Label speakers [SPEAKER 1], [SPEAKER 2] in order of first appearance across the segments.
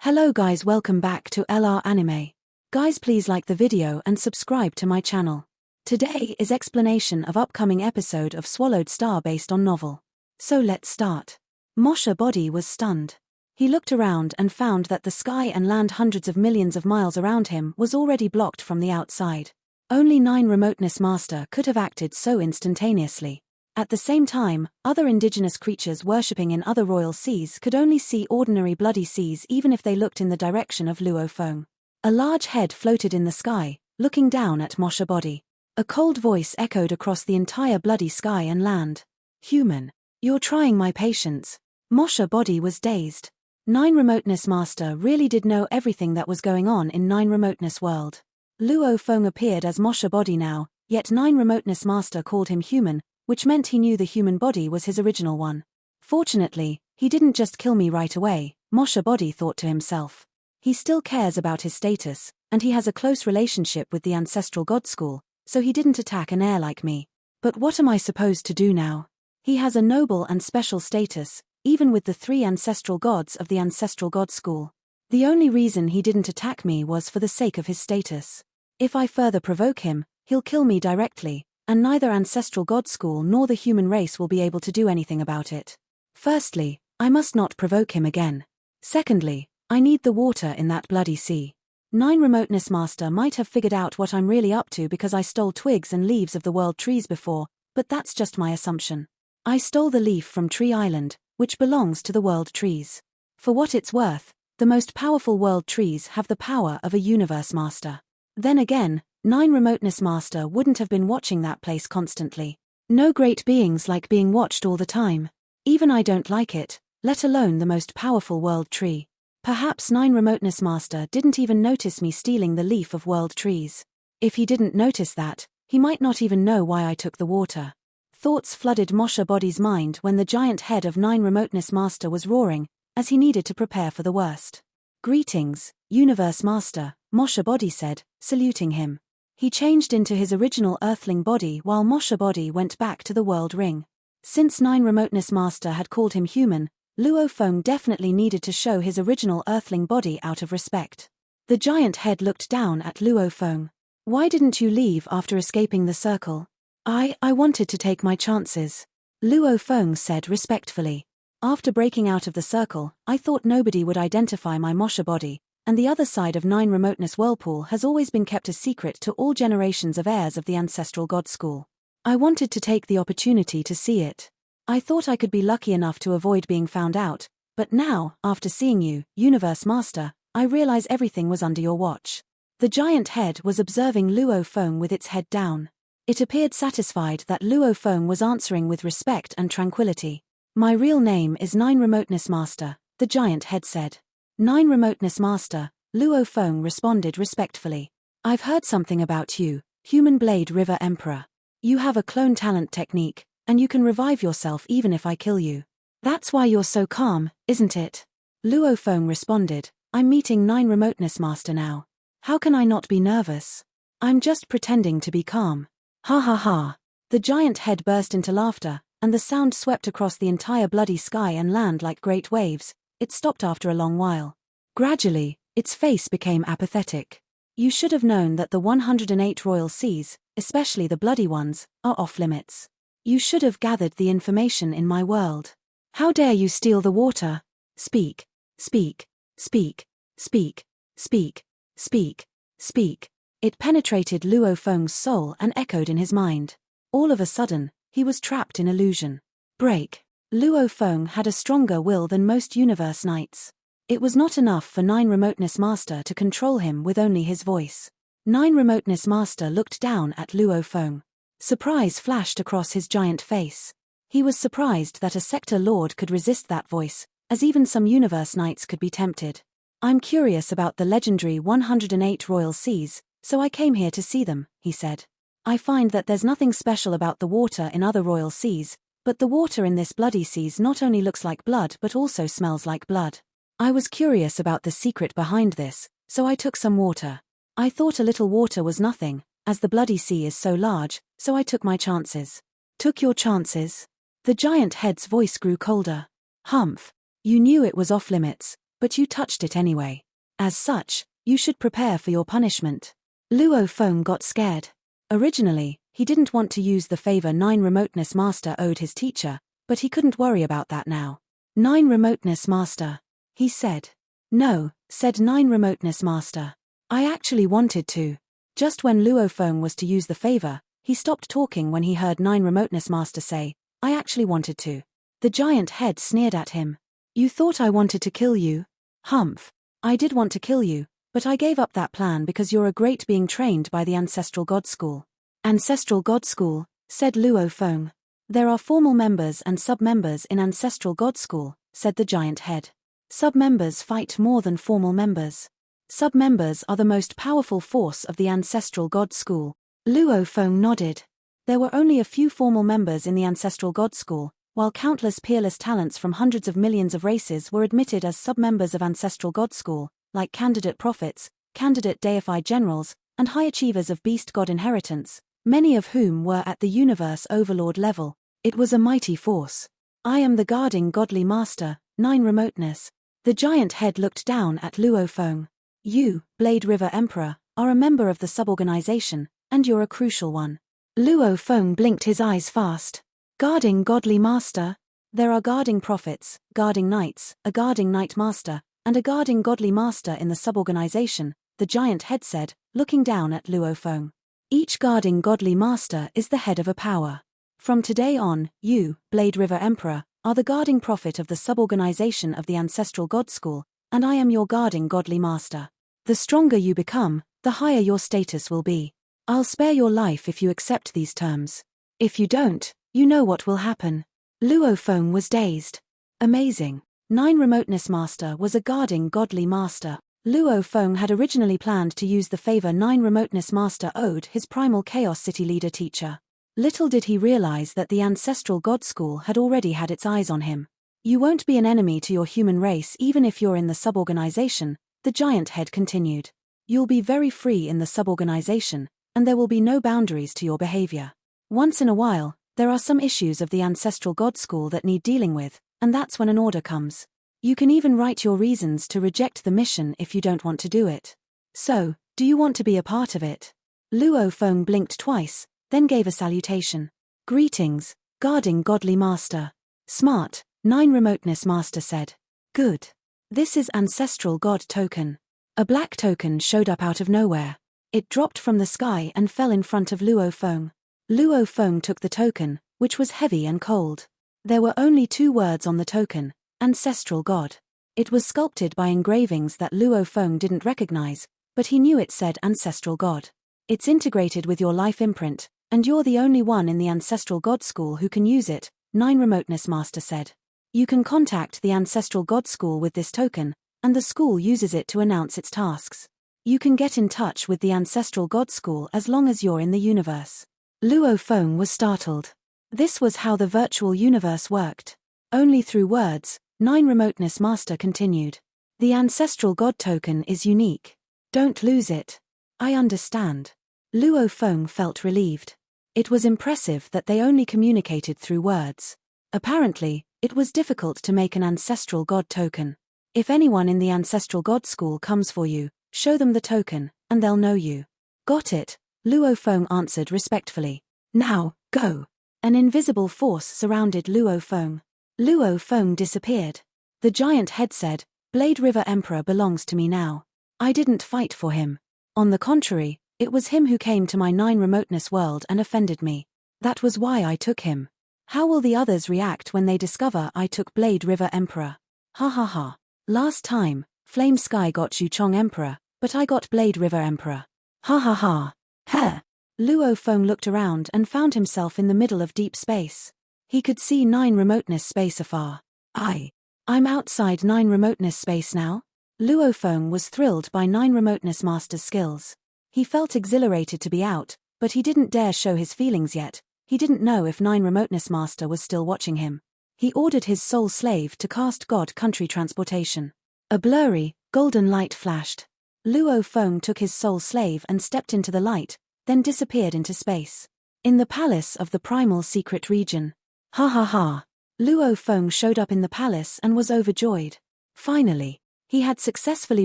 [SPEAKER 1] Hello guys, welcome back to LR Anime. Guys, please like the video and subscribe to my channel. Today is explanation of upcoming episode of Swallowed Star based on novel. So let's start. Mosha Body was stunned. He looked around and found that the sky and land hundreds of millions of miles around him was already blocked from the outside. Only 9 Remoteness Master could have acted so instantaneously. At the same time, other indigenous creatures worshipping in other royal seas could only see ordinary bloody seas even if they looked in the direction of Luo Feng. A large head floated in the sky, looking down at Mosha Body. A cold voice echoed across the entire bloody sky and land. "Human, you're trying my patience." Mosha Body was dazed. 9 Remoteness Master really did know everything that was going on in 9 Remoteness World. Luo Feng appeared as Mosha Body now, yet 9 Remoteness Master called him human, which meant he knew the human body was his original one. Fortunately, he didn't just kill me right away, Mosha Body thought to himself. He still cares about his status, and he has a close relationship with the ancestral god school, so he didn't attack an heir like me. But what am I supposed to do now? He has a noble and special status, even with the 3 ancestral gods of the ancestral god school. The only reason he didn't attack me was for the sake of his status. If I further provoke him, he'll kill me directly, and neither ancestral god school nor the human race will be able to do anything about it. Firstly, I must not provoke him again. Secondly, I need the water in that bloody sea. 9 Remoteness Master might have figured out what I'm really up to because I stole twigs and leaves of the world trees before, but that's just my assumption. I stole the leaf from Tree Island, which belongs to the world trees. For what it's worth, the most powerful world trees have the power of a universe master. Then again, 9 Remoteness Master wouldn't have been watching that place constantly. No great beings like being watched all the time. Even I don't like it, let alone the most powerful world tree. Perhaps 9 Remoteness Master didn't even notice me stealing the leaf of world trees. If he didn't notice that, he might not even know why I took the water. Thoughts flooded Mosha Body's mind when the giant head of 9 Remoteness Master was roaring, as he needed to prepare for the worst. "Greetings, Universe Master," Mosha Body said, saluting him. He changed into his original Earthling body while Mosha Body went back to the world ring. Since 9 Remoteness Master had called him human, Luo Feng definitely needed to show his original Earthling body out of respect. The giant head looked down at Luo Feng. "Why didn't you leave after escaping the circle?" I wanted to take my chances," Luo Feng said respectfully. "After breaking out of the circle, I thought nobody would identify my Mosha Body, and the other side of 9 Remoteness Whirlpool has always been kept a secret to all generations of heirs of the ancestral god school. I wanted to take the opportunity to see it. I thought I could be lucky enough to avoid being found out, but now, after seeing you, Universe Master, I realize everything was under your watch." The giant head was observing Luo Feng with its head down. It appeared satisfied that Luo Feng was answering with respect and tranquility. "My real name is 9 Remoteness Master," the giant head said. 9 Remoteness Master, Luo Feng responded respectfully. "I've heard something about you, Human Blade River Emperor. You have a clone talent technique, and you can revive yourself even if I kill you. That's why you're so calm, isn't it?" Luo Feng responded, "I'm meeting 9 Remoteness Master now. How can I not be nervous? I'm just pretending to be calm." "Ha ha ha." The giant head burst into laughter, and the sound swept across the entire bloody sky and land like great waves. It stopped after a long while. Gradually, its face became apathetic. "You should have known that the 108 royal seas, especially the bloody ones, are off-limits. You should have gathered the information in my world. How dare you steal the water? Speak, speak, speak, speak, speak, speak, speak." It penetrated Luo Feng's soul and echoed in his mind. All of a sudden, he was trapped in illusion. Break. Luo Feng had a stronger will than most universe knights. It was not enough for 9 Remoteness Master to control him with only his voice. 9 Remoteness Master looked down at Luo Feng. Surprise flashed across his giant face. He was surprised that a sector lord could resist that voice, as even some universe knights could be tempted. "I'm curious about the legendary 108 royal seas, so I came here to see them," he said. "I find that there's nothing special about the water in other royal seas, but the water in this bloody seas not only looks like blood but also smells like blood. I was curious about the secret behind this, so I took some water. I thought a little water was nothing, as the bloody sea is so large, so I took my chances." "Took your chances?" The giant head's voice grew colder. "Humph. You knew it was off limits, but you touched it anyway. As such, you should prepare for your punishment. Luo Feng got scared. Originally, he didn't want to use the favor 9 Remoteness Master owed his teacher, but he couldn't worry about that now. 9 Remoteness Master, he said. No, said 9 Remoteness Master. I actually wanted to. Just when Luo Feng was to use the favor, he stopped talking when he heard 9 Remoteness Master say, I actually wanted to. The giant head sneered at him. You thought I wanted to kill you? Humph. I did want to kill you, but I gave up that plan because you're a great being trained by the Ancestral God School. Ancestral God School, said Luo Feng. There are formal members and sub-members in Ancestral God School, said the giant head. Sub-members fight more than formal members. Sub-members are the most powerful force of the Ancestral God School. Luo Feng nodded. There were only a few formal members in the Ancestral God School, while countless peerless talents from hundreds of millions of races were admitted as sub-members of Ancestral God School, like candidate prophets, candidate deified generals, and high achievers of beast god inheritance, many of whom were at the universe overlord level. It was a mighty force. I am the guarding godly master, 9 Remoteness. The giant head looked down at Luo Feng. You, Blade River Emperor, are a member of the suborganization, and you're a crucial one. Luo Feng blinked his eyes fast. Guarding godly master? There are guarding prophets, guarding knights, a guarding knight master, and a guarding godly master in the suborganization, the giant head said, looking down at Luo Feng. Each guarding godly master is the head of a power. From today on, you, Blade River Emperor, are the guarding prophet of the suborganization of the Ancestral God School, and I am your guarding godly master. The stronger you become, the higher your status will be. I'll spare your life if you accept these terms. If you don't, you know what will happen. Luo Feng was dazed. Amazing. 9 Remoteness Master was a guarding godly master. Luo Feng had originally planned to use the favor 9 Remoteness Master owed his primal Chaos City leader teacher. Little did he realize that the Ancestral God School had already had its eyes on him. You won't be an enemy to your human race even if you're in the suborganization, the giant head continued. You'll be very free in the suborganization, and there will be no boundaries to your behavior. Once in a while, there are some issues of the Ancestral God School that need dealing with, and that's when an order comes. You can even write your reasons to reject the mission if you don't want to do it. So, do you want to be a part of it? Luo Feng blinked twice, then gave a salutation. Greetings, guarding godly master. Smart, 9 Remoteness Master said. Good. This is Ancestral God Token. A black token showed up out of nowhere. It dropped from the sky and fell in front of Luo Feng. Luo Feng took the token, which was heavy and cold. There were only 2 words on the token, Ancestral God. It was sculpted by engravings that Luo Feng didn't recognize, but he knew it said Ancestral God. It's integrated with your life imprint, and you're the only one in the Ancestral God School who can use it, 9 Remoteness Master said. You can contact the Ancestral God School with this token, and the school uses it to announce its tasks. You can get in touch with the Ancestral God School as long as you're in the universe. Luo Feng was startled. This was how the virtual universe worked. Only through words, 9 Remoteness Master continued. The Ancestral God token is unique. Don't lose it. I understand. Luo Feng felt relieved. It was impressive that they only communicated through words. Apparently, it was difficult to make an Ancestral God token. If anyone in the Ancestral God School comes for you, show them the token, and they'll know you. Got it, Luo Feng answered respectfully. Now, go. An invisible force surrounded Luo Feng. Luo Feng disappeared. The giant head said, Blade River Emperor belongs to me now. I didn't fight for him. On the contrary, it was him who came to my 9 Remoteness world and offended me. That was why I took him. How will the others react when they discover I took Blade River Emperor? Ha ha ha. Last time, Flame Sky got Yuchong Emperor, but I got Blade River Emperor. Ha ha ha. Heh. Luo Feng looked around and found himself in the middle of deep space. He could see 9 Remoteness space afar. I'm outside 9 Remoteness space now? Luo Feng was thrilled by 9 Remoteness Master's skills. He felt exhilarated to be out, but he didn't dare show his feelings yet. He didn't know if 9 Remoteness Master was still watching him. He ordered his soul slave to cast God Country Transportation. A blurry, golden light flashed. Luo Feng took his soul slave and stepped into the light, then disappeared into space. In the palace of the primal secret region. Ha ha ha. Luo Feng showed up in the palace and was overjoyed. Finally. He He had successfully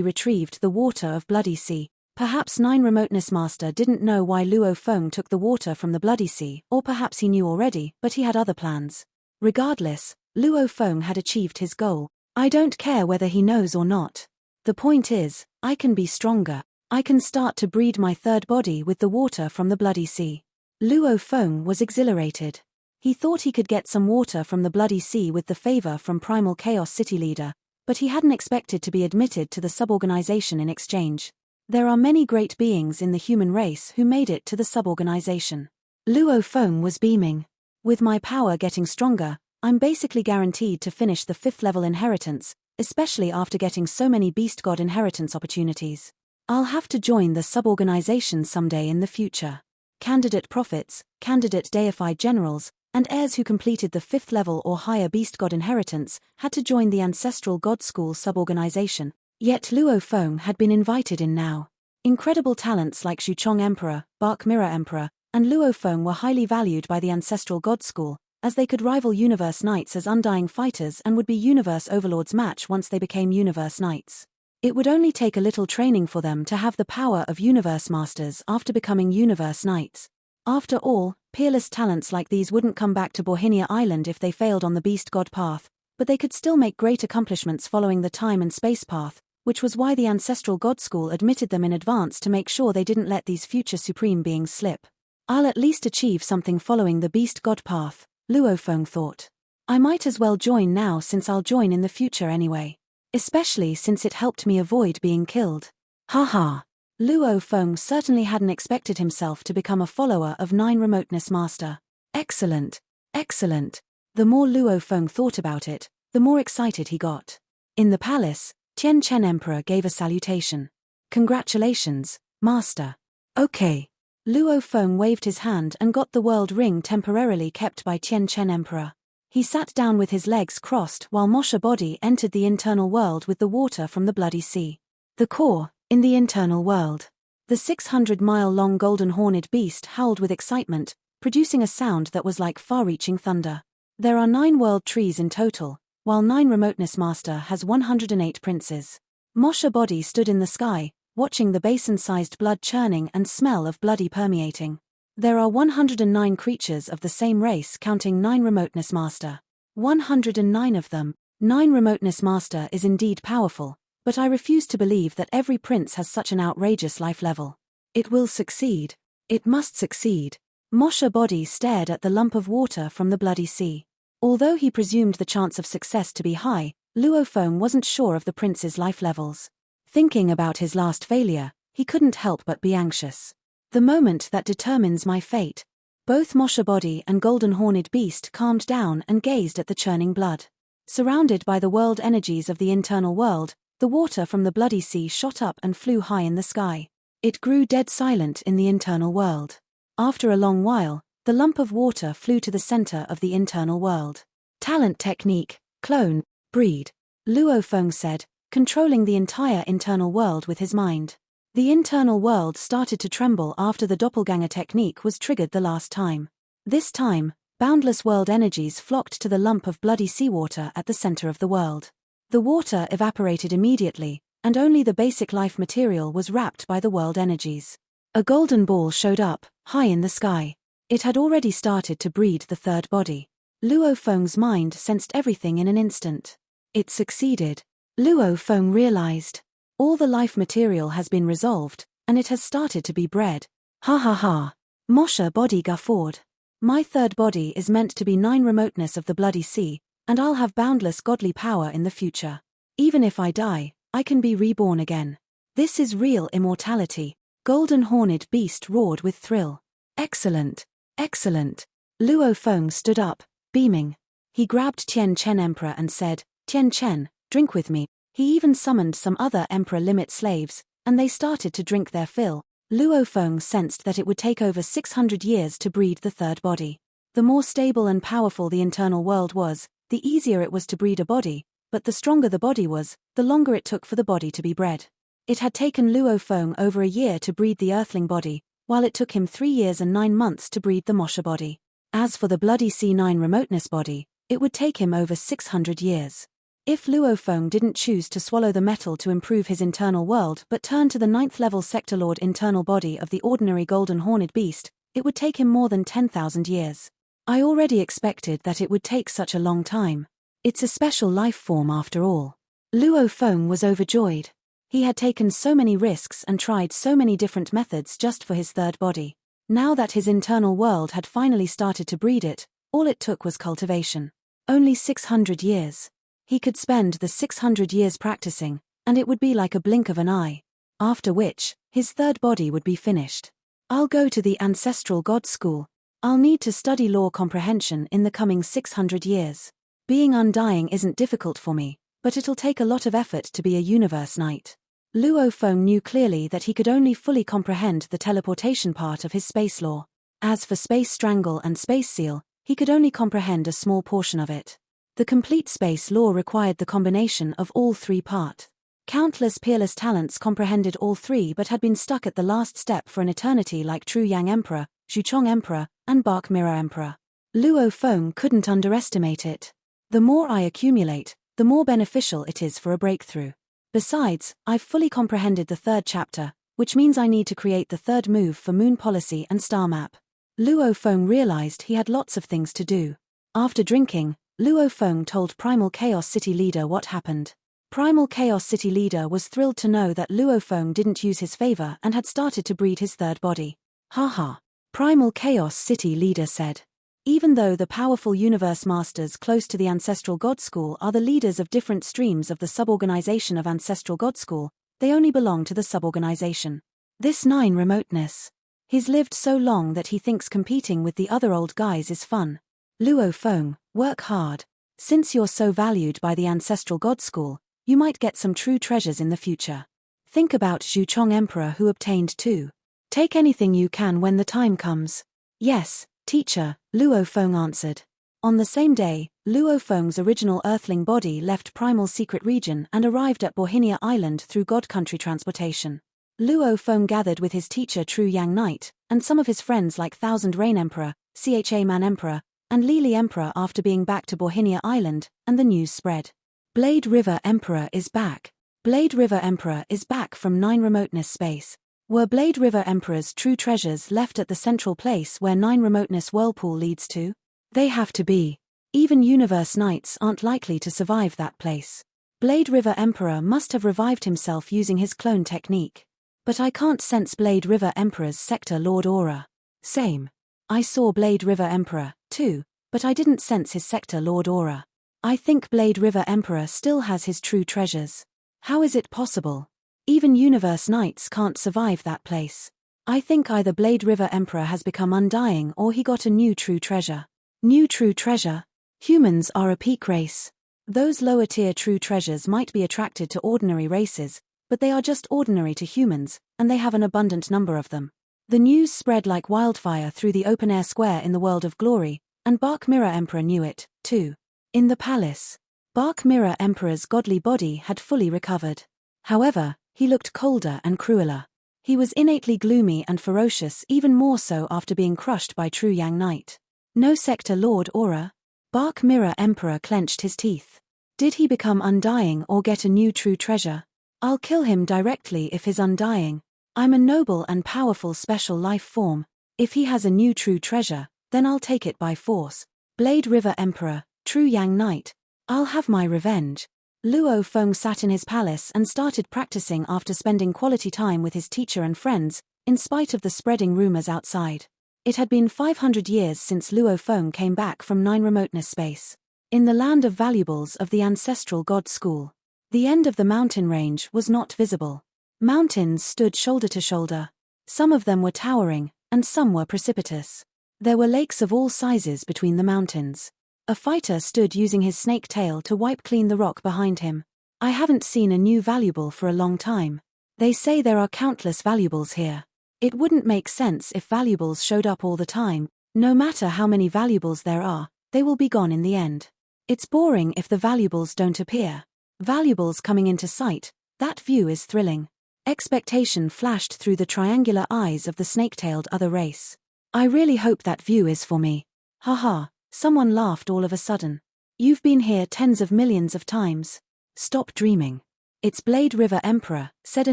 [SPEAKER 1] retrieved the water of Bloody Sea. Perhaps Nine Remoteness Master didn't know why Luo Feng took the water from the Bloody Sea, or perhaps he knew already, but he had other plans. Regardless, Luo Feng had achieved his goal. I don't care whether he knows or not. The point is, I can be stronger. I can start to breed my third body with the water from the Bloody Sea. Luo Feng was exhilarated. He thought he could get some water from the Bloody Sea with the favor from Primal Chaos City leader, but he hadn't expected to be admitted to the suborganization in exchange. There are many great beings in the human race who made it to the suborganization. Luo Feng was beaming. With my power getting stronger, I'm basically guaranteed to finish the 5th level inheritance, especially after getting so many beast god inheritance opportunities. I'll have to join the suborganization someday in the future. Candidate prophets, candidate deified generals, and heirs who completed the 5th level or higher beast god inheritance had to join the ancestral god school suborganization. Yet Luo Feng had been invited in now. Incredible talents like Xuchong Emperor, Bark Mirror Emperor, and Luo Feng were highly valued by the ancestral god school, as they could rival Universe Knights as undying fighters and would be Universe Overlords match once they became Universe Knights. It would only take a little training for them to have the power of Universe Masters after becoming Universe Knights. After all, peerless talents like these wouldn't come back to Bohinia Island if they failed on the Beast God path, but they could still make great accomplishments following the time and space path, which was why the Ancestral God School admitted them in advance to make sure they didn't let these future supreme beings slip. I'll at least achieve something following the Beast God path, Luo Feng thought. I might as well join now since I'll join in the future anyway. Especially since it helped me avoid being killed. Haha. Luo Feng certainly hadn't expected himself to become a follower of Nine Remoteness Master. Excellent. Excellent. The more Luo Feng thought about it, the more excited he got. In the palace, Tian Chen Emperor gave a salutation. Congratulations, Master. Okay. Luo Feng waved his hand and got the world ring temporarily kept by Tian Chen Emperor. He sat down with his legs crossed while Mosha Body entered the internal world with the water from the Bloody Sea. The core, in the internal world. The 600-mile-long golden horned beast howled with excitement, producing a sound that was like far-reaching thunder. There are 9 world trees in total, while 9 Remoteness Master has 108 princes. Mosha Body stood in the sky, watching the basin-sized blood churning and smell of bloody permeating. There are 109 creatures of the same race counting 9 Remoteness Master. 109 of them. 9 Remoteness Master is indeed powerful, but I refuse to believe that every prince has such an outrageous life level. It will succeed. It must succeed. Mosha Body stared at the lump of water from the Bloody Sea. Although he presumed the chance of success to be high, Luo Feng wasn't sure of the prince's life levels. Thinking about his last failure, he couldn't help but be anxious. The moment that determines my fate. Both Mosha Body and Golden Horned Beast calmed down and gazed at the churning blood. Surrounded by the world energies of the internal world, the water from the Bloody Sea shot up and flew high in the sky. It grew dead silent in the internal world. After a long while, the lump of water flew to the center of the internal world. Talent technique, clone, breed. Luo Feng said, controlling the entire internal world with his mind. The internal world started to tremble after the doppelganger technique was triggered the last time. This time, boundless world energies flocked to the lump of bloody seawater at the center of the world. The water evaporated immediately, and only the basic life material was wrapped by the world energies. A golden ball showed up, high in the sky. It had already started to breed the third body. Luo Feng's mind sensed everything in an instant. It succeeded. Luo Feng realized. All the life material has been resolved, and it has started to be bred. Ha ha ha. Mosha Body guffawed. My third body is meant to be 9 remoteness of the Bloody Sea, and I'll have boundless godly power in the future. Even if I die, I can be reborn again. This is real immortality. Golden Horned Beast roared with thrill. Excellent. Excellent. Luo Feng stood up, beaming. He grabbed Tian Chen Emperor and said, Tian Chen, drink with me. He even summoned some other Emperor Limit slaves, and they started to drink their fill. Luo Feng sensed that it would take over 600 years to breed the third body. The more stable and powerful the internal world was, the easier it was to breed a body, but the stronger the body was, the longer it took for the body to be bred. It had taken Luo Feng over a year to breed the Earthling body, while it took him 3 years and 9 months to breed the Mosha body. As for the Bloody C9 Remoteness body, it would take him over 600 years. If Luofeng didn't choose to swallow the metal to improve his internal world but turned to the 9th level Sector Lord internal body of the ordinary golden horned beast, it would take him more than 10,000 years. I already expected that it would take such a long time. It's a special life form after all. Luofeng was overjoyed. He had taken so many risks and tried so many different methods just for his third body. Now that his internal world had finally started to breed it, all it took was cultivation. Only 600 years. He could spend the 600 years practicing, and it would be like a blink of an eye. After which, his third body would be finished. I'll go to the Ancestral God School. I'll need to study law comprehension in the coming 600 years. Being undying isn't difficult for me, but it'll take a lot of effort to be a universe knight. Luofeng knew clearly that he could only fully comprehend the teleportation part of his space law. As for space strangle and space seal, he could only comprehend a small portion of it. The complete space law required the combination of all three parts. Countless peerless talents comprehended all three but had been stuck at the last step for an eternity like True Yang Emperor, Zhuchong Emperor, and Bark Mirror Emperor. Luofeng couldn't underestimate it. The more I accumulate, the more beneficial it is for a breakthrough. Besides, I've fully comprehended the third chapter, which means I need to create the third move for moon policy and star map. Luofeng realized he had lots of things to do. After drinking, Luofeng told Primal Chaos City Leader what happened. Primal Chaos City Leader was thrilled to know that Luofeng didn't use his favor and had started to breed his third body. Haha. Primal Chaos City Leader said. Even though the powerful universe masters close to the Ancestral God School are the leaders of different streams of the suborganization of Ancestral God School, they only belong to the suborganization. This 9 remoteness. He's lived so long that he thinks competing with the other old guys is fun. Luofeng, work hard. Since you're so valued by the Ancestral God School, you might get some true treasures in the future. Think about Zhuchong Emperor who obtained 2. Take anything you can when the time comes. Yes, teacher, Luofeng answered. On the same day, Luofeng's original Earthling body left Primal's secret region and arrived at Bohinia Island through God Country transportation. Luofeng gathered with his teacher True Yang Knight, and some of his friends like Thousand Rain Emperor, Cha Man Emperor, and Lili Emperor after being back to Bohinia Island, and the news spread. Blade River Emperor is back. Blade River Emperor is back from 9 remoteness space. Were Blade River Emperor's true treasures left at the central place where 9 remoteness whirlpool leads to? They have to be. Even universe knights aren't likely to survive that place. Blade River Emperor must have revived himself using his clone technique. But I can't sense Blade River Emperor's Sector Lord aura. Same. I saw Blade River Emperor, too, but I didn't sense his Sector Lord aura. I think Blade River Emperor still has his true treasures. How is it possible? Even universe knights can't survive that place. I think either Blade River Emperor has become undying or he got a new true treasure. New true treasure? Humans are a peak race. Those lower tier true treasures might be attracted to ordinary races, but they are just ordinary to humans, and they have an abundant number of them. The news spread like wildfire through the open-air square in the world of glory, and Bark Mirror Emperor knew it, too. In the palace, Bark Mirror Emperor's godly body had fully recovered. However, he looked colder and crueler. He was innately gloomy and ferocious, even more so after being crushed by True Yang Knight. No Sector Lord aura? Bark Mirror Emperor clenched his teeth. Did he become undying or get a new true treasure? I'll kill him directly if he's undying. I'm a noble and powerful special life form. If he has a new true treasure, then I'll take it by force. Blade River Emperor, True Yang Knight. I'll have my revenge. Luofeng sat in his palace and started practicing after spending quality time with his teacher and friends, in spite of the spreading rumors outside. It had been 500 years since Luofeng came back from 9 remoteness space. In the land of valuables of the Ancestral God School, the end of the mountain range was not visible. Mountains stood shoulder to shoulder. Some of them were towering, and some were precipitous. There were lakes of all sizes between the mountains. A fighter stood using his snake tail to wipe clean the rock behind him. I haven't seen a new valuable for a long time. They say there are countless valuables here. It wouldn't make sense if valuables showed up all the time. No matter how many valuables there are, they will be gone in the end. It's boring if the valuables don't appear. Valuables coming into sight, that view is thrilling. Expectation flashed through the triangular eyes of the snake-tailed other race. I really hope that view is for me. Haha. Someone laughed all of a sudden. You've been here tens of millions of times. Stop dreaming. It's Blade River Emperor, said a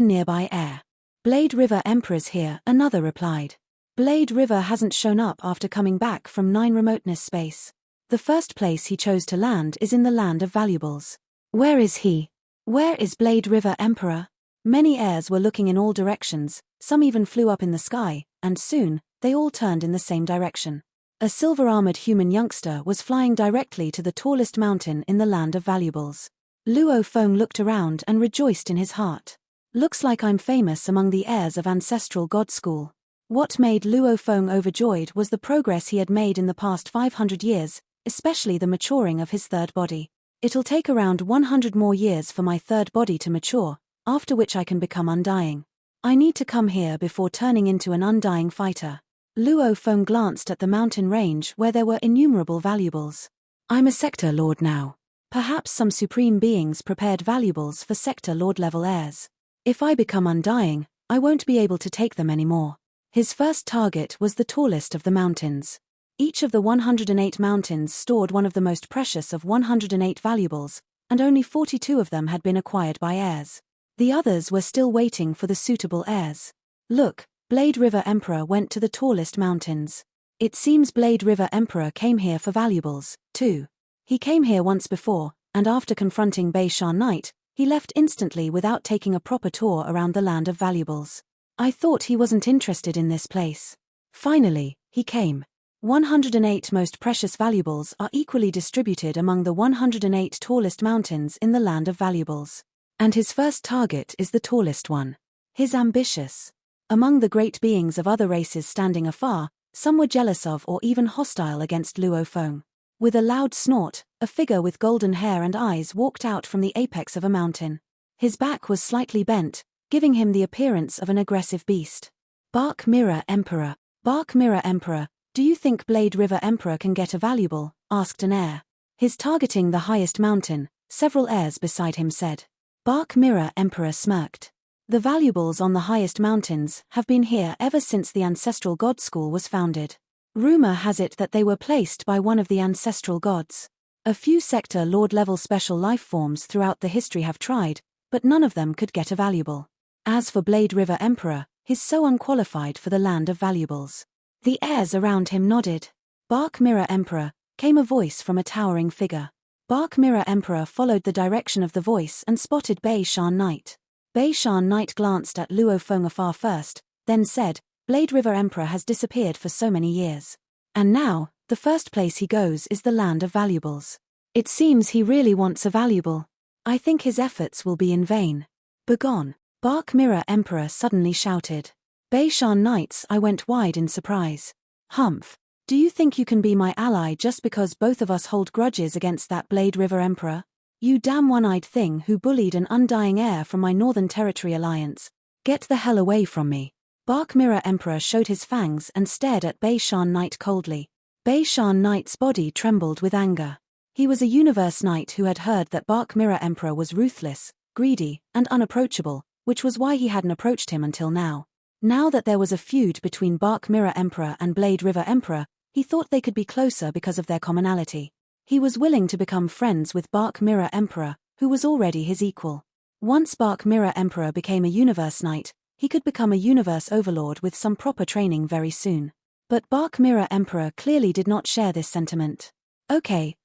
[SPEAKER 1] nearby heir. Blade River Emperor's here, another replied. Blade River hasn't shown up after coming back from 9 remoteness space. The first place he chose to land is in the land of valuables. Where is he? Where is Blade River Emperor? Many heirs were looking in all directions, some even flew up in the sky, and soon, they all turned in the same direction. A silver-armored human youngster was flying directly to the tallest mountain in the land of valuables. Luo Feng looked around and rejoiced in his heart. Looks like I'm famous among the heirs of Ancestral God School. What made Luo Feng overjoyed was the progress he had made in the past 500 years, especially the maturing of his third body. It'll take around 100 more years for my third body to mature, after which I can become undying. I need to come here before turning into an undying fighter. Luo Feng glanced at the mountain range where there were innumerable valuables. I'm a sector lord now. Perhaps some supreme beings prepared valuables for sector lord level heirs. If I become undying, I won't be able to take them anymore. His first target was the tallest of the mountains. Each of the 108 mountains stored one of the most precious of 108 valuables, and only 42 of them had been acquired by heirs. The others were still waiting for the suitable heirs. Look, Blade River Emperor went to the tallest mountains. It seems Blade River Emperor came here for valuables, too. He came here once before, and after confronting Beishan Knight, he left instantly without taking a proper tour around the land of valuables. I thought he wasn't interested in this place. Finally, he came. 108 most precious valuables are equally distributed among the 108 tallest mountains in the land of valuables. And his first target is the tallest one. He's ambitious. Among the great beings of other races standing afar, some were jealous of or even hostile against Luo Feng. With a loud snort, a figure with golden hair and eyes walked out from the apex of a mountain. His back was slightly bent, giving him the appearance of an aggressive beast. Bark Mirror Emperor. Bark Mirror Emperor, do you think Blade River Emperor can get a valuable? Asked an heir. He's targeting the highest mountain, several heirs beside him said. Bark Mirror Emperor smirked. The valuables on the highest mountains have been here ever since the Ancestral God School was founded. Rumor has it that they were placed by one of the ancestral gods. A few sector lord-level special life forms throughout the history have tried, but none of them could get a valuable. As for Blade River Emperor, he's so unqualified for the land of valuables. The heirs around him nodded. Bark Mirror Emperor, came a voice from a towering figure. Bark Mirror Emperor followed the direction of the voice and spotted Beishan Knight. Beishan Knight glanced at Luo Feng afar first, then said, Blade River Emperor has disappeared for so many years. And now, the first place he goes is the land of valuables. It seems he really wants a valuable. I think his efforts will be in vain. Begone. Bark Mirror Emperor suddenly shouted. Beishan Knights, I went wide in surprise. Humph. Do you think you can be my ally just because both of us hold grudges against that Blade River Emperor? You damn one-eyed thing who bullied an undying heir from my Northern Territory alliance. Get the hell away from me. Bark Mirror Emperor showed his fangs and stared at Beishan Knight coldly. Beishan Knight's body trembled with anger. He was a Universe Knight who had heard that Bark Mirror Emperor was ruthless, greedy, and unapproachable, which was why he hadn't approached him until now. Now that there was a feud between Bark Mirror Emperor and Blade River Emperor, he thought they could be closer because of their commonality. He was willing to become friends with Bark Mirror Emperor, who was already his equal. Once Bark Mirror Emperor became a Universe Knight, he could become a Universe Overlord with some proper training very soon. But Bark Mirror Emperor clearly did not share this sentiment. Okay,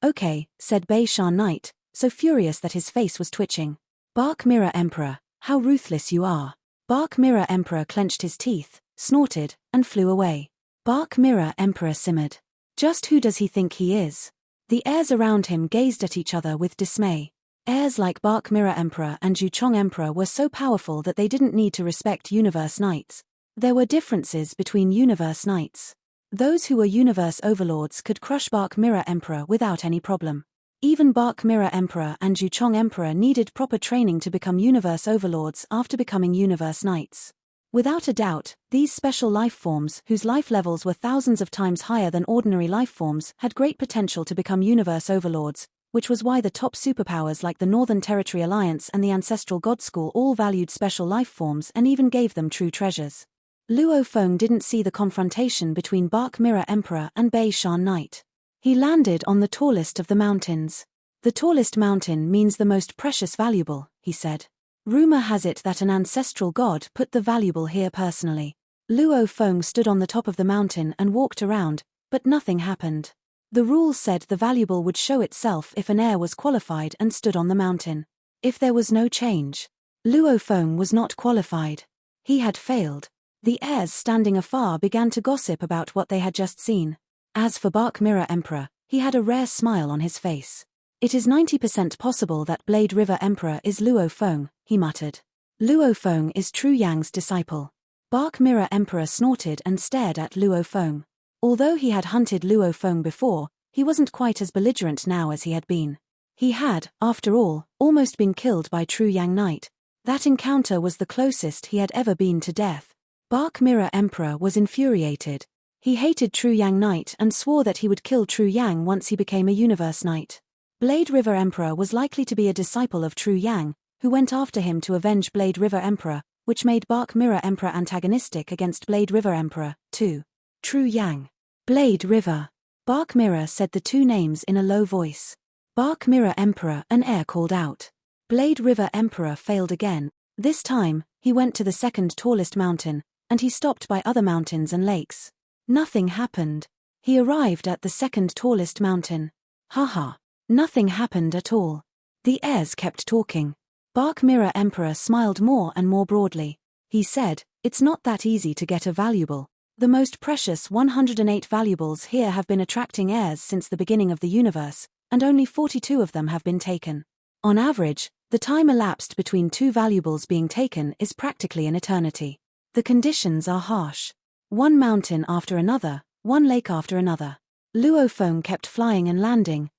[SPEAKER 1] said Beishan Knight, so furious that his face was twitching. Bark Mirror Emperor, how ruthless you are. Bark Mirror Emperor clenched his teeth, snorted, and flew away. Bark Mirror Emperor simmered. Just who does he think he is? The heirs around him gazed at each other with dismay. Heirs like Bark Mirror Emperor and Juchong Emperor were so powerful that they didn't need to respect Universe Knights. There were differences between Universe Knights. Those who were Universe Overlords could crush Bark Mirror Emperor without any problem. Even Bark Mirror Emperor and Juchong Emperor needed proper training to become Universe Overlords after becoming Universe Knights. Without a doubt, these special life forms, whose life levels were thousands of times higher than ordinary life forms, had great potential to become Universe Overlords, which was why the top superpowers like the Northern Territory Alliance and the Ancestral God School all valued special life forms and even gave them true treasures. Luo Feng didn't see the confrontation between Bark Mirror Emperor and Beishan Knight. He landed on the tallest of the mountains. The tallest mountain means the most precious valuable, he said. Rumor has it that an ancestral god put the valuable here personally. Luo Feng stood on the top of the mountain and walked around, but nothing happened. The rules said the valuable would show itself if an heir was qualified and stood on the mountain. If there was no change, Luo Feng was not qualified. He had failed. The heirs standing afar began to gossip about what they had just seen. As for Bark Mirror Emperor, he had a rare smile on his face. It is 90% possible that Blade River Emperor is Luo Feng, he muttered. Luo Feng is True Yang's disciple. Bark Mirror Emperor snorted and stared at Luo Feng. Although he had hunted Luo Feng before, he wasn't quite as belligerent now as he had been. He had, after all, almost been killed by True Yang Knight. That encounter was the closest he had ever been to death. Bark Mirror Emperor was infuriated. He hated True Yang Knight and swore that he would kill True Yang once he became a Universe Knight. Blade River Emperor was likely to be a disciple of True Yang, who went after him to avenge Blade River Emperor, which made Bark Mirror Emperor antagonistic against Blade River Emperor, too. True Yang. Blade River. Bark Mirror said the two names in a low voice. Bark Mirror Emperor, an heir called out. Blade River Emperor failed again. This time, he went to the second tallest mountain, and he stopped by other mountains and lakes. Nothing happened. He arrived at the second tallest mountain. Haha. Nothing happened at all. The heirs kept talking. Bark Mirror Emperor smiled more and more broadly. He said, "It's not that easy to get a valuable. The most precious 108 valuables here have been attracting heirs since the beginning of the universe, and only 42 of them have been taken. On average, the time elapsed between 2 valuables being taken is practically an eternity. The conditions are harsh. One mountain after another, one lake after another. Luo Feng kept flying and landing,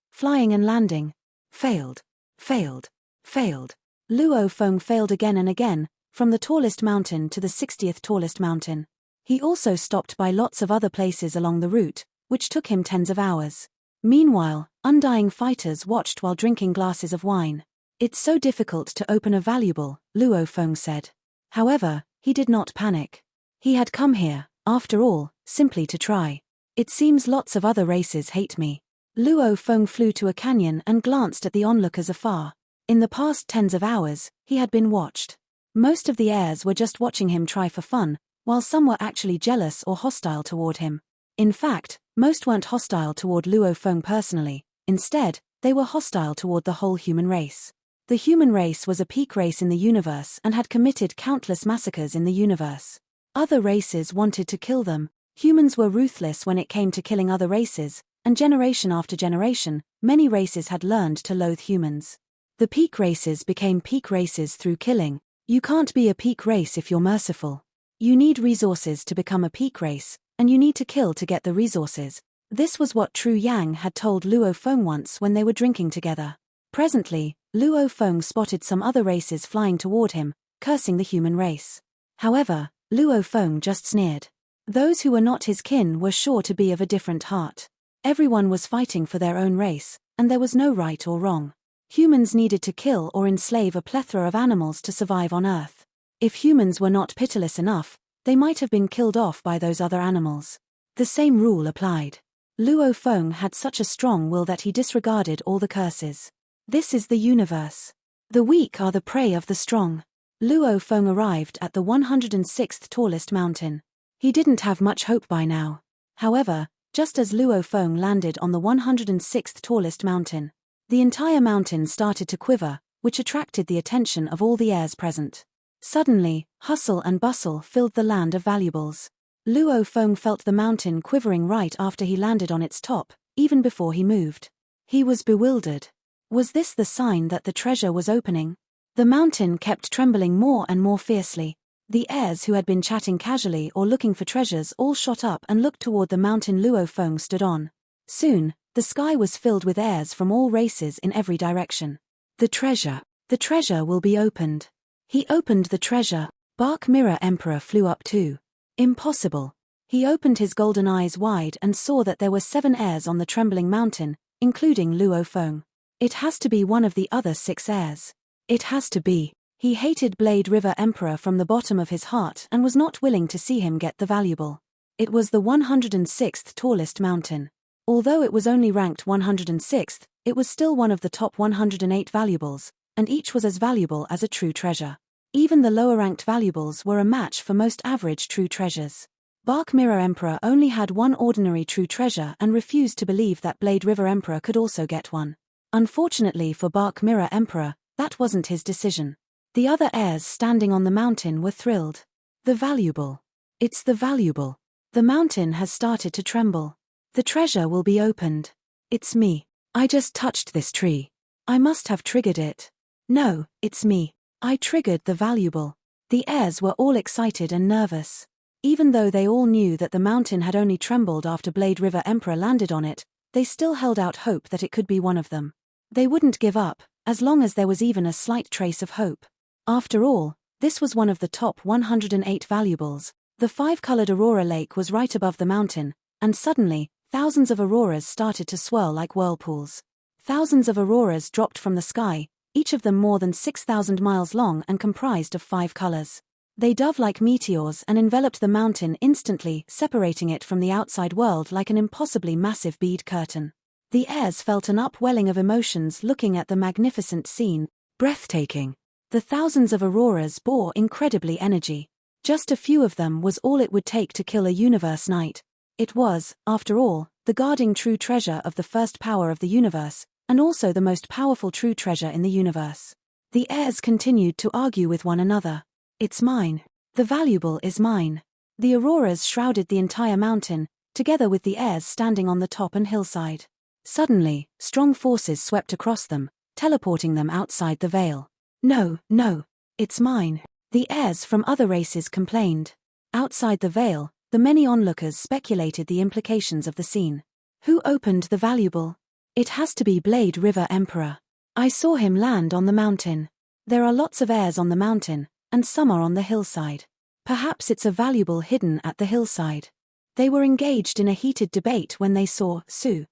[SPEAKER 1] failed, failed, failed. Luo Feng failed again and again, from the tallest mountain to the 60th tallest mountain. He also stopped by lots of other places along the route, which took him tens of hours. Meanwhile, undying fighters watched while drinking glasses of wine. It's so difficult to open a valuable, Luo Feng said. However, he did not panic. He had come here, after all, simply to try. It seems lots of other races hate me. Luo Feng flew to a canyon and glanced at the onlookers afar. In the past tens of hours, he had been watched. Most of the heirs were just watching him try for fun, while some were actually jealous or hostile toward him. In fact, most weren't hostile toward Luo Feng personally. Instead, they were hostile toward the whole human race. The human race was a peak race in the universe and had committed countless massacres in the universe. Other races wanted to kill them. Humans were ruthless when it came to killing other races, and generation after generation, many races had learned to loathe humans. The peak races became peak races through killing. You can't be a peak race if you're merciful. You need resources to become a peak race, and you need to kill to get the resources. This was what True Yang had told Luo Feng once when they were drinking together. Presently, Luo Feng spotted some other races flying toward him, cursing the human race. However, Luo Feng just sneered. Those who were not his kin were sure to be of a different heart. Everyone was fighting for their own race, and there was no right or wrong. Humans needed to kill or enslave a plethora of animals to survive on Earth. If humans were not pitiless enough, they might have been killed off by those other animals. The same rule applied. Luo Feng had such a strong will that he disregarded all the curses. This is the universe. The weak are the prey of the strong. Luo Feng arrived at the 106th tallest mountain. He didn't have much hope by now. However, just as Luo Feng landed on the 106th tallest mountain, the entire mountain started to quiver, which attracted the attention of all the heirs present. Suddenly, hustle and bustle filled the land of valuables. Luo Feng felt the mountain quivering right after he landed on its top, even before he moved. He was bewildered. Was this the sign that the treasure was opening? The mountain kept trembling more and more fiercely. The heirs who had been chatting casually or looking for treasures all shot up and looked toward the mountain Luo Feng stood on. Soon, the sky was filled with heirs from all races in every direction. The treasure will be opened. He opened the treasure. Bark Mirror Emperor flew up too. Impossible. He opened his golden eyes wide and saw that there were 7 heirs on the trembling mountain, including Luo Feng. It has to be one of the other 6 heirs. It has to be. He hated Blade River Emperor from the bottom of his heart and was not willing to see him get the valuable. It was the 106th tallest mountain. Although it was only ranked 106th, it was still one of the top 108 valuables, and each was as valuable as a true treasure. Even the lower-ranked valuables were a match for most average true treasures. Bark Mirror Emperor only had one ordinary true treasure and refused to believe that Blade River Emperor could also get one. Unfortunately for Bark Mirror Emperor, that wasn't his decision. The other heirs standing on the mountain were thrilled. The valuable. It's the valuable. The mountain has started to tremble. The treasure will be opened. It's me. I just touched this tree. I must have triggered it. No, it's me. I triggered the valuable. The heirs were all excited and nervous. Even though they all knew that the mountain had only trembled after Blade River Emperor landed on it, they still held out hope that it could be one of them. They wouldn't give up, as long as there was even a slight trace of hope. After all, this was one of the top 108 valuables. The 5-colored Aurora Lake was right above the mountain, and suddenly, thousands of auroras started to swirl like whirlpools. Thousands of auroras dropped from the sky, each of them more than 6,000 miles long and comprised of 5 colors. They dove like meteors and enveloped the mountain instantly, separating it from the outside world like an impossibly massive bead curtain. The heirs felt an upwelling of emotions looking at the magnificent scene. Breathtaking. The thousands of auroras bore incredibly energy. Just a few of them was all it would take to kill a universe knight. It was, after all, the guarding true treasure of the first power of the universe, and also the most powerful true treasure in the universe. The heirs continued to argue with one another. It's mine. The valuable is mine. The auroras shrouded the entire mountain, together with the heirs standing on the top and hillside. Suddenly, strong forces swept across them, teleporting them outside the veil. No, no, it's mine. The heirs from other races complained. Outside the veil, the many onlookers speculated the implications of the scene. Who opened the valuable? It has to be Blade River Emperor. I saw him land on the mountain. There are lots of heirs on the mountain, and some are on the hillside. Perhaps it's a valuable hidden at the hillside. They were engaged in a heated debate when they saw Sue,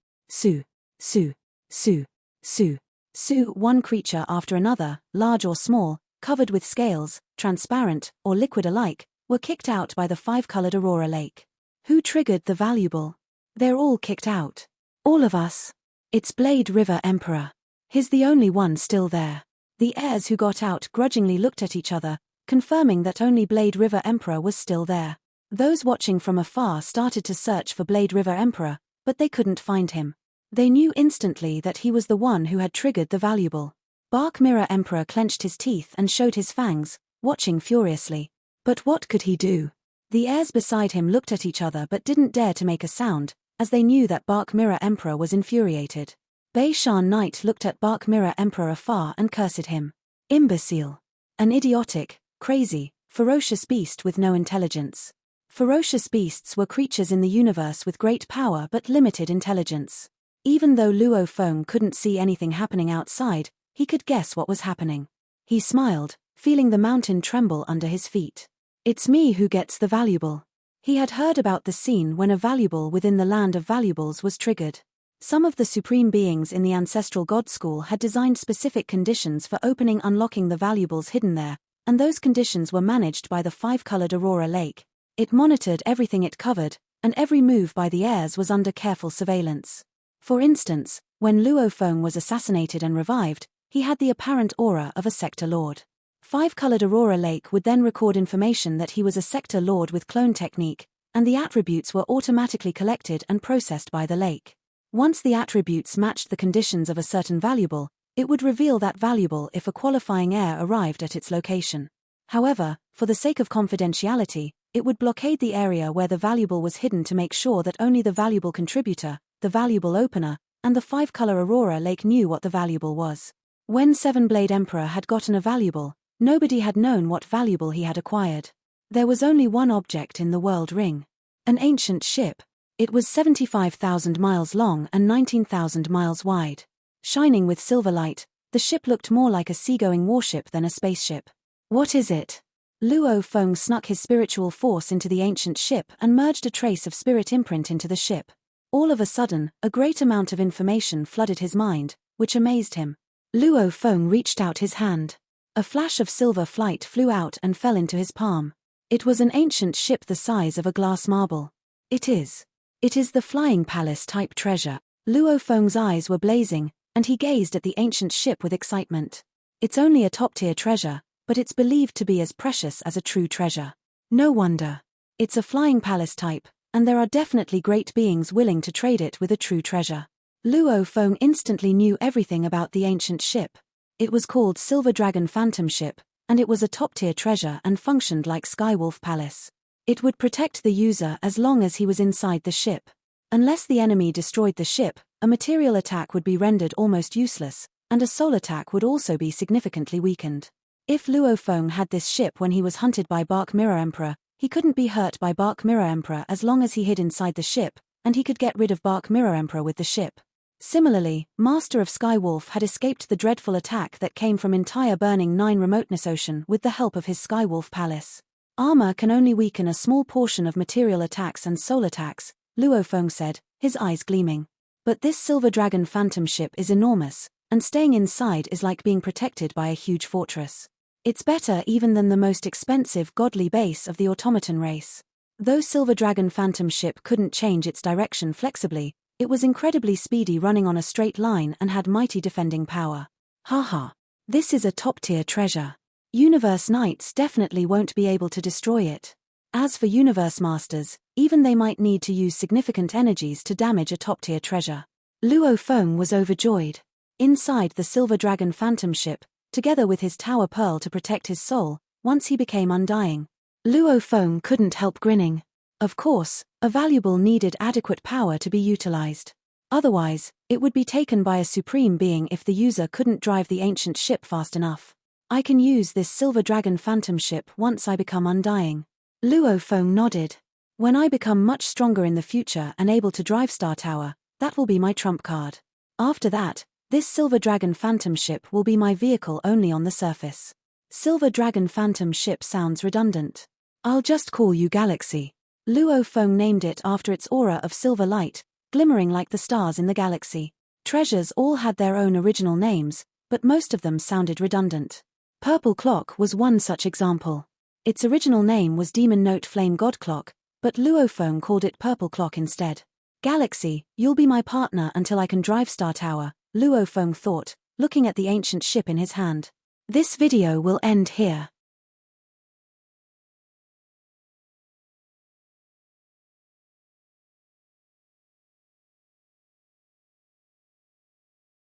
[SPEAKER 1] one creature after another, large or small, covered with scales, transparent, or liquid alike, were kicked out by the 5-colored Aurora Lake. Who triggered the valuable? They're all kicked out. All of us. It's Blade River Emperor. He's the only one still there. The heirs who got out grudgingly looked at each other, confirming that only Blade River Emperor was still there. Those watching from afar started to search for Blade River Emperor, but they couldn't find him. They knew instantly that he was the one who had triggered the valuable. Bark Mirror Emperor clenched his teeth and showed his fangs, watching furiously. But what could he do? The heirs beside him looked at each other but didn't dare to make a sound, as they knew that Bark Mirror Emperor was infuriated. Bei Shan Knight looked at Bark Mirror Emperor afar and cursed him. Imbecile. An idiotic, crazy, ferocious beast with no intelligence. Ferocious beasts were creatures in the universe with great power but limited intelligence. Even though Luo Feng couldn't see anything happening outside, he could guess what was happening. He smiled, feeling the mountain tremble under his feet. It's me who gets the valuable. He had heard about the scene when a valuable within the land of valuables was triggered. Some of the supreme beings in the ancestral god school had designed specific conditions for unlocking the valuables hidden there, and those conditions were managed by the 5-colored Aurora Lake. It monitored everything it covered, and every move by the heirs was under careful surveillance. For instance, when Luo Feng was assassinated and revived, he had the apparent aura of a sector lord. 5-colored Aurora Lake would then record information that he was a sector lord with clone technique, and the attributes were automatically collected and processed by the lake. Once the attributes matched the conditions of a certain valuable, it would reveal that valuable if a qualifying heir arrived at its location. However, for the sake of confidentiality, it would blockade the area where the valuable was hidden to make sure that only the valuable contributor, the valuable opener, and the 5-color Aurora Lake knew what the valuable was. When 7-Blade Emperor had gotten a valuable, nobody had known what valuable he had acquired. There was only one object in the world ring. An ancient ship. It was 75,000 miles long and 19,000 miles wide. Shining with silver light, the ship looked more like a seagoing warship than a spaceship. What is it? Luo Feng snuck his spiritual force into the ancient ship and merged a trace of spirit imprint into the ship. All of a sudden, a great amount of information flooded his mind, which amazed him. Luo Feng reached out his hand. A flash of silver flight flew out and fell into his palm. It was an ancient ship the size of a glass marble. It is It is the flying palace-type treasure. Luo Feng's eyes were blazing, and he gazed at the ancient ship with excitement. It's only a top-tier treasure, but it's believed to be as precious as a true treasure. No wonder. It's a flying palace type, and there are definitely great beings willing to trade it with a true treasure. Luo Feng instantly knew everything about the ancient ship. It was called Silver Dragon Phantom Ship, and it was a top-tier treasure and functioned like Skywolf Palace. It would protect the user as long as he was inside the ship. Unless the enemy destroyed the ship, a material attack would be rendered almost useless, and a soul attack would also be significantly weakened. If Luo Feng had this ship when he was hunted by Bark Mirror Emperor, he couldn't be hurt by Bark Mirror Emperor as long as he hid inside the ship, and he could get rid of Bark Mirror Emperor with the ship. Similarly, Master of Skywolf had escaped the dreadful attack that came from entire Burning 9 Remoteness Ocean with the help of his Skywolf Palace. Armor can only weaken a small portion of material attacks and soul attacks, Luo Feng said, his eyes gleaming. But this Silver Dragon Phantom Ship is enormous, and staying inside is like being protected by a huge fortress. It's better even than the most expensive godly base of the automaton race. Though Silver Dragon Phantom Ship couldn't change its direction flexibly, it was incredibly speedy, running on a straight line, and had mighty defending power. Haha. This is a top-tier treasure. Universe Knights definitely won't be able to destroy it. As for Universe Masters, even they might need to use significant energies to damage a top-tier treasure. Luo Feng was overjoyed. Inside the Silver Dragon Phantom Ship, together with his Tower Pearl to protect his soul, once he became undying, Luo Feng couldn't help grinning. Of course, a valuable needed adequate power to be utilized. Otherwise, it would be taken by a supreme being if the user couldn't drive the ancient ship fast enough. I can use this Silver Dragon Phantom Ship once I become undying. Luo Feng nodded. When I become much stronger in the future and able to drive Star Tower, that will be my trump card. After that, this Silver Dragon Phantom Ship will be my vehicle only on the surface. Silver Dragon Phantom Ship sounds redundant. I'll just call you Galaxy. Luo Feng named it after its aura of silver light, glimmering like the stars in the galaxy. Treasures all had their own original names, but most of them sounded redundant. Purple Clock was one such example. Its original name was Demon Note Flame God Clock, but Luo Feng called it Purple Clock instead. Galaxy, you'll be my partner until I can drive Star Tower, Luo Feng thought, looking at the ancient ship in his hand. This video will end here.